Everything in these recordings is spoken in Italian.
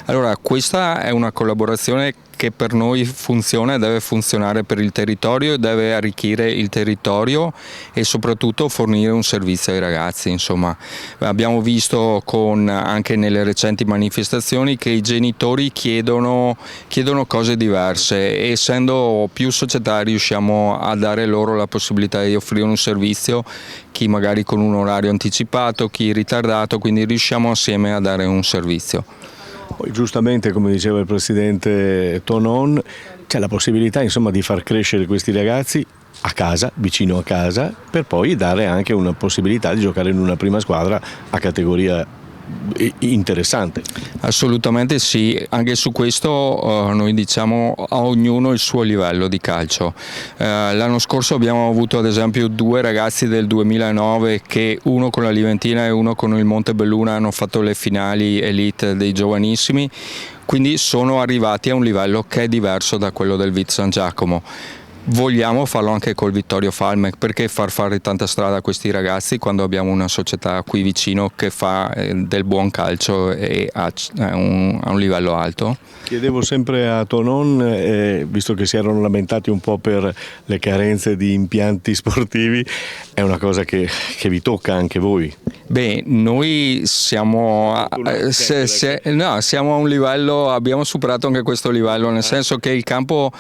Allora, questa è una collaborazione che per noi funziona e deve funzionare per il territorio, deve arricchire il territorio e soprattutto fornire un servizio ai ragazzi. Insomma, abbiamo visto anche nelle recenti manifestazioni che i genitori chiedono cose diverse e essendo più società riusciamo a dare loro la possibilità di offrire un servizio, chi magari con un orario anticipato, chi ritardato, quindi riusciamo assieme a dare un servizio. Poi giustamente, come diceva il presidente Tonon, c'è la possibilità insomma di far crescere questi ragazzi a casa, vicino a casa, per poi dare anche una possibilità di giocare in una prima squadra a categoria interessante. Assolutamente sì, anche su questo noi diciamo a ognuno il suo livello di calcio. L'anno scorso abbiamo avuto ad esempio 2 ragazzi del 2009 che uno con la Liventina e uno con il Montebelluna hanno fatto le finali elite dei giovanissimi, quindi sono arrivati a un livello che è diverso da quello del Vit San Giacomo. Vogliamo farlo anche col Vittorio Falmec, perché far fare tanta strada a questi ragazzi quando abbiamo una società qui vicino che fa del buon calcio e a un livello alto? Chiedevo sempre a Tonon, visto che si erano lamentati un po' per le carenze di impianti sportivi, è una cosa che vi tocca anche voi? Beh, noi siamo a un livello, abbiamo superato anche questo livello, nel senso che il campo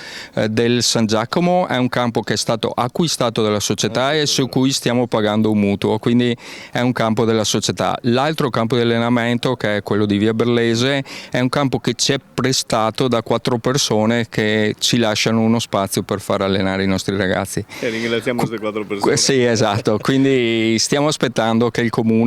del San Giacomo è un campo che è stato acquistato dalla società e su cui stiamo pagando un mutuo, quindi è un campo della società. L'altro campo di allenamento, che è quello di Via Berlese, è un campo che ci è prestato da 4 persone che ci lasciano uno spazio per far allenare i nostri ragazzi. E ringraziamo queste 4 persone. Sì, esatto, quindi stiamo aspettando che il comune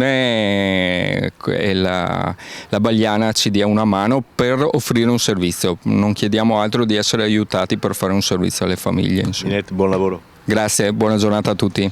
e la Bagliana ci dia una mano per offrire un servizio. Non chiediamo altro di essere aiutati per fare un servizio alle famiglie. Buon lavoro. Grazie, buona giornata a tutti.